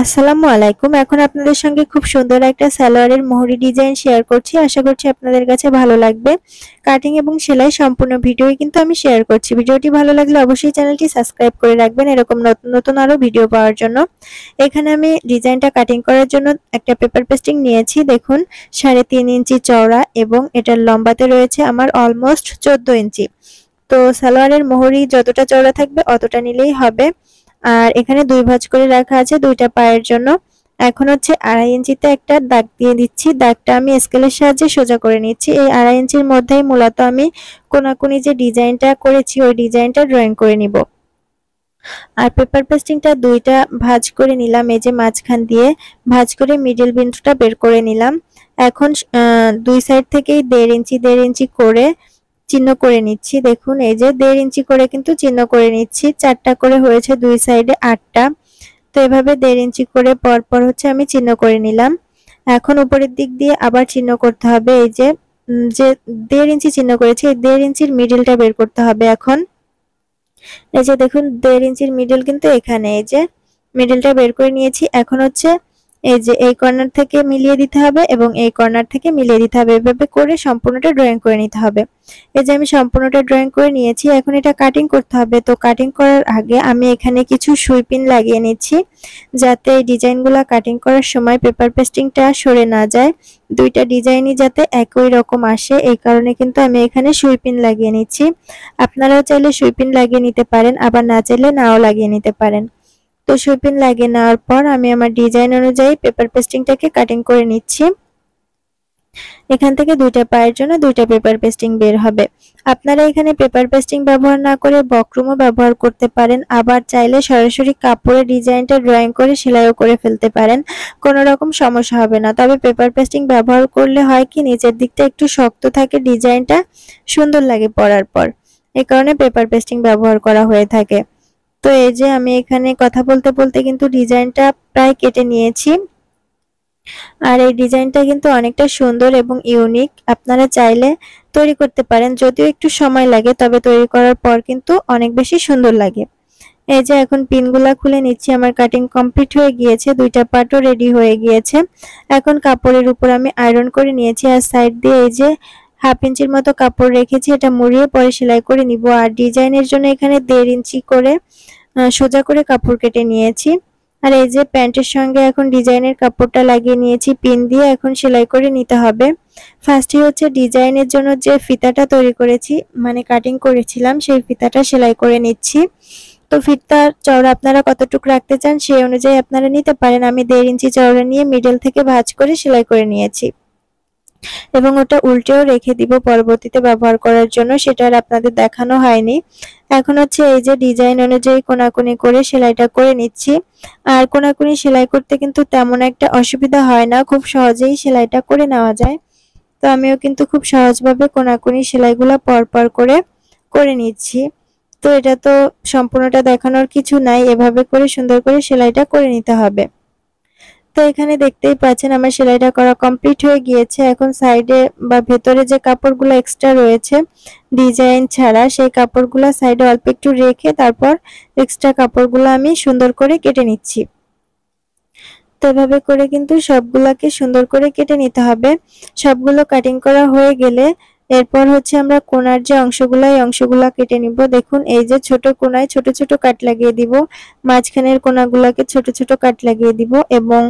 আসসালামু আলাইকুম। এখন আপনাদের সঙ্গে খুব সুন্দর একটা সালোয়ারের মোহরি ডিজাইন শেয়ার করছি। আশা করছি আপনাদের কাছে ভালো লাগবে। কাটিং এবং সেলাই সম্পূর্ণ ভিডিওই কিন্তু আমি শেয়ার করছি। ভিডিওটি ভালো লাগলে অবশ্যই চ্যানেলটি সাবস্ক্রাইব করে রাখবেন এরকম নতুন নতুন আরো ভিডিও পাওয়ার জন্য। এখানে আমি ডিজাইনটা কাটিং করার জন্য একটা পেপার পেস্টিং নিয়েছি। দেখুন 3.5 ইঞ্চি চওড়া এবং এটার লম্বাতে রয়েছে আমার অলমোস্ট 14 ইঞ্চি। তো সালোয়ারের মোহরি যতটা চওড়া থাকবে অতটা নিলেই হবে। আর এখানে 2 ভাঁজ করে রাখা আছে দুইটা পায়ের জন্য। এখন হচ্ছে 2.5 ইঞ্চিতে একটা দাগ দিয়ে দিচ্ছি। দাগটা আমি স্কেলের সাহায্যে সোজা করে নিচ্ছি। এই 2.5 ইঞ্চির মধ্যেই মূলত আমি কোনাকুনি যে ডিজাইনটা করেছি ওই ডিজাইনটা ড্রয়িং করে নিব। আর পেপার পেস্টিংটা দুইটা ভাঁজ করে নিলাম, এই যে মাঝখান দিয়ে ভাঁজ করে মিডল বিন্দুটা বের করে নিলাম। এখন দুই সাইড থেকেই 1.5 ইঞ্চি করে চিহ্ন করে নিচ্ছি। দেখুন এই যে 1.5 ইঞ্চি করে কিন্তু চিহ্ন করে নিচ্ছি। 4টা করে হয়েছে দুই সাইডে 8টা। তো এভাবে 1.5 ইঞ্চি করে পরপর হচ্ছে আমি চিহ্ন করে নিলাম। এখন উপরের দিক দিয়ে আবার চিহ্ন করতে হবে। এই যে 1.5 ইঞ্চি চিহ্ন করেছি, এই 1.5 ইঞ্চির মিডলটা বের করতে হবে। এখন এই যে দেখুন 1.5 ইঞ্চির মিডল কিন্তু এখানে, এই যে মিডলটা বের করে নিয়েছি। এখন হচ্ছে এই যে এই কর্নার থেকে মিলিয়ে দিতে হবে এবং এই কর্নার থেকে মিলিয়ে দিতে হবে। এভাবে করে সম্পূর্ণটা ড্রয়িং করে নিতে হবে। এই যে আমি সম্পূর্ণটা ড্রয়িং করে নিয়েছি। এখন এটা কাটিং করতে হবে। তো কাটিং করার আগে আমি এখানে কিছু সুই পিন লাগিয়ে নিচ্ছি, যাতে এই ডিজাইনগুলো কাটিং করার সময় পেপার পেস্টিংটা সরে না যায়। দুইটা ডিজাইনই যাতে একই রকম আসে, এই কারণে কিন্তু আমি এখানে সুই পিন লাগিয়ে নিচ্ছি। আপনারাও চাইলে সুই পিন লাগিয়ে নিতে পারেন, আবার না চাইলে নাও লাগিয়ে নিতে পারেন। তো সুই পিন লাগিয়ে নেওয়ার পর আমি আমার ডিজাইন অনুযায়ী পেপার পেস্টিংটাকে কাটিং করে নিচ্ছি। এখান থেকে দুইটা পায়ের জন্য দুইটা পেপার পেস্টিং বের হবে। আপনারা এখানে পেপার পেস্টিং ব্যবহার না করে বক্রমও ব্যবহার করতে পারেন, আবার চাইলে সরাসরি কাপড়ের ডিজাইনটা ড্রয়িং করে সেলাইও করে ফেলতে পারেন, কোনো রকম সমস্যা হবে না। তবে পেপার পেস্টিং ব্যবহার করলে হয় কি, নিচের দিকটা একটু শক্ত থাকে, ডিজাইনটা সুন্দর লাগে পরার পর, এই কারণে পেপার পেস্টিং ব্যবহার করা হয়ে থাকে। তো এই যে আমি এখানে কথা বলতে বলতে কিন্তু ডিজাইনটা প্রায় কেটে নিয়েছি। আর এই ডিজাইনটা কিন্তু অনেকটা সুন্দর এবং ইউনিক। আপনারা চাইলে তৈরি করতে পারেন, যদিও একটু সময় লাগে, তবে তৈরি করার পর কিন্তু অনেক বেশি সুন্দর লাগে। এই যে এখন পিনগুলা খুলে নিচ্ছি। আমার কাটিং কমপ্লিট হয়ে গিয়েছে, দুইটা পার্টও রেডি হয়ে গিয়েছে। এখন কাপড়ের উপর আমি আয়রন করে নিয়েছি, আর সাইড দিয়ে এই যে 1/2 ইঞ্চির মতো কাপড় রেখেছি, এটা মুড়িয়ে পরে সেলাই করে নিব। আর ডিজাইনের জন্য এখানে 1.5 ইঞ্চি করে সোজা করে কাপড় কেটে নিয়েছি। আর এই যে প্যান্টের সঙ্গে এখন ডিজাইনের কাপড়টা লাগিয়ে নিয়েছি পিন দিয়ে, এখন সেলাই করে নিতে হবে। ফার্স্টে হচ্ছে ডিজাইনের জন্য যে ফিতাটা তৈরি করেছি, মানে কাটিং করেছিলাম, সেই ফিতাটা সেলাই করে নিচ্ছি। তো ফিতার চওড়া আপনারা কতটুকু রাখতে চান সেই অনুযায়ী আপনারা নিতে পারেন। আমি 1.5 ইঞ্চি চওড়া নিয়ে মিডল থেকে ভাঁজ করে সেলাই করে নিয়েছি এবং ওটা উল্টেও রেখে দিব পরবর্তীতে ব্যবহার করার জন্য, সেটা আর আপনাদের দেখানো হয়নি। এখন হচ্ছে এই যে ডিজাইন অনুযায়ী কোনাকুনি করে সেলাইটা করে নিচ্ছি। আর কোনাকুনি সেলাই করতে কিন্তু তেমন একটা অসুবিধা হয় না, খুব সহজেই সেলাইটা করে নেওয়া যায়। তো আমিও কিন্তু খুব সহজভাবে কোনাকুনি সেলাইগুলো পরপর করে নিচ্ছি। তো এটা তো সম্পূর্ণটা দেখানোর কিছু নাই, এভাবে করে সুন্দর করে সেলাইটা করে নিতে হবে। তো এখানে দেখতেই পাচ্ছেন আমার সেলাইটা করা কমপ্লিট হয়ে গিয়েছে। এখন সাইডে বা ভেতরে যে কাপড়গুলো এক্সট্রা রয়েছে ডিজাইন ছাড়া, সেই কাপড়গুলো সাইডে অল্প একটু রেখে তারপর এক্সট্রা কাপড়গুলো আমি সুন্দর করে কেটে নিচ্ছি। তো এভাবে করে কিন্তু সবগুলাকে সুন্দর করে কেটে নিতে হবে। সবগুলো কাটিং করা হয়ে গেলে এরপর হচ্ছে আমরা কোণার যে অংশগুলো, এই অংশগুলো কেটে নিব। দেখুন এই যে ছোট কোণায় ছোট ছোট কাট লাগিয়ে দিব, মাঝখানের কোণাগুলোকে ছোট ছোট কাট লাগিয়ে দিব এবং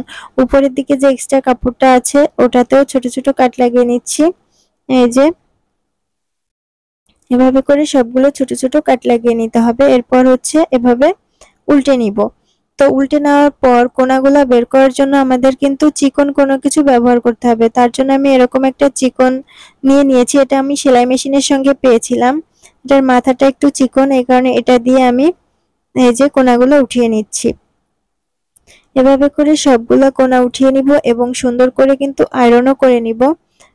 উপরের দিকে যে এক্সট্রা কাপড়টা আছে ওটাতেও ছোট ছোট কাট লাগিয়ে নিচ্ছি। এই যে এভাবে করে সবগুলো ছোট ছোট কাট লাগিয়ে নিতে হবে। এরপর হচ্ছে এভাবে উল্টে নিব। তো উল্টে নেওয়ার পর কোণাগুলা বের করার জন্য আমাদের কিন্তু চিকন কোনো কিছু ব্যবহার করতে হবে। তার জন্য আমি এরকম একটা চিকন নিয়ে নিয়েছি, এটা আমি সেলাই মেশিনের সঙ্গে পেয়েছিলাম। এটার মাথাটা একটু চিকন, এই কারণে এটা দিয়ে আমি এই যে কোণাগুলো উঠিয়ে নিচ্ছি। এভাবে করে সবগুলো কোণা উঠিয়ে নিব এবং সুন্দর করে কিন্তু আয়রনও করে নিব।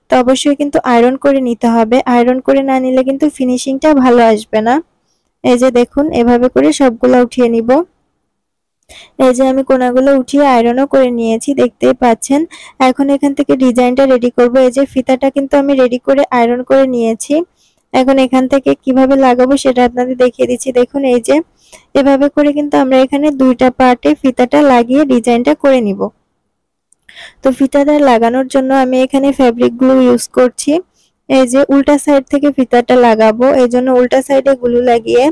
তো অবশ্যই কিন্তু আয়রন করে নিতে হবে, আয়রন করে না নিলে কিন্তু ফিনিশিংটা ভালো আসবে না। এই যে দেখুন এভাবে করে সবগুলো উঠিয়ে নিব। এই যে আমি কোণাগুলো উঠিয়ে আয়রনও করে নিয়েছি, দেখতেই পাচ্ছেন। এখন এখান থেকে ডিজাইনটা রেডি করব। এই যে ফিতাটা কিন্তু আমি রেডি করে আয়রন করে নিয়েছি। এখন এখান থেকে কিভাবে লাগাবো সেটা আপনাদের দেখিয়ে দিচ্ছি। দেখুন এই যে এভাবে করে কিন্তু আমরা এখানে দুইটা পার্টে ফিতাটা লাগিয়ে ডিজাইনটা করে নিব। তো ফিতাটা লাগানোর জন্য আমি এখানে ফেব্রিক গ্লু ইউজ করছি। এই যে উল্টা সাইড থেকে ফিতাটা লাগাবো, এজন্য উল্টা সাইডে গ্লু লাগিয়ে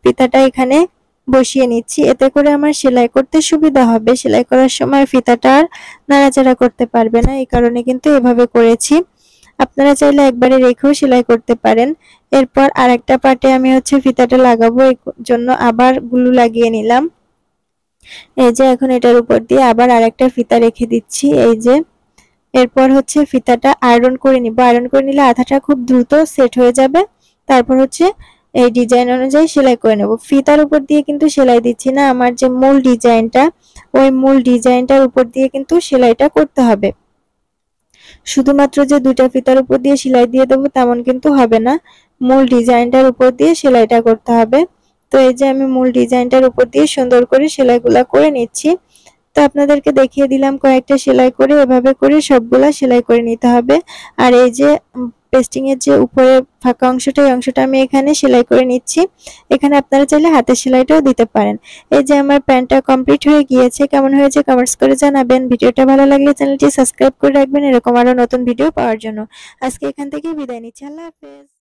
ফিতাটা এখানে বসিয়ে নিচ্ছি। এতে করে আমার সেলাই করতে সুবিধা হবে, সেলাই করার সময় ফিতাটা আর নাড়াচাড়া করতে পারবে না, এই কারণে কিন্তু এভাবে করেছি। আপনারা চাইলে একবারে রেখেও সেলাই করতে পারেন। এরপর আরেকটা পার্টে আমি ফিতাটা লাগাবো, এই জন্য আবার গ্লু লাগিয়ে নিলাম। এই যে এখন এটার উপর দিয়ে আবার আরেকটা ফিতা রেখে দিচ্ছি। এই যে এরপর ফিতাটা আয়রন করে নিব। আয়রন করে নিলে আঠাটা খুব দ্রুত সেট হয়ে যাবে। তারপর এই ডিজাইন অনুযায়ী সেলাই করে নেব। ফিতার উপর দিয়ে কিন্তু সেলাই দিচ্ছি না, আমার যে মূল ডিজাইনটা ওই মূল ডিজাইনটার উপর দিয়ে কিন্তু সেলাইটা করতে হবে। শুধুমাত্র যে দুইটা ফিতার উপর দিয়ে সেলাই দিয়ে দেবো তেমন কিন্তু হবে না, মূল ডিজাইনটার উপর দিয়ে সেলাইটা করতে হবে। তো এই যে আমি মূল ডিজাইনটার উপর দিয়ে সুন্দর করে সেলাইগুলা করে নিচ্ছি। তো আপনাদেরকে দেখিয়ে দিলাম কয়েকটা সেলাই করে, এভাবে করে সবগুলা সেলাই করে নিতে হবে। আর এই যে পেস্টিং এর যে উপরে ফাঁকা অংশটা, এই অংশটা আমি এখানে সেলাই করে নিচ্ছি। এখানে আপনারা চাইলে হাতের সেলাইটাও দিতে পারেন। এই যে আমার প্যান্টটা কমপ্লিট হয়ে গিয়েছে। কেমন হয়েছে কমেন্টস করে জানাবেন। ভিডিওটা ভালো লাগলে চ্যানেলটি সাবস্ক্রাইব করে রাখবেন এরকম আরো নতুন ভিডিও পাওয়ার জন্য। আজকে এখান থেকেই বিদায় নিচ্ছি। আল্লাহ হাফেজ।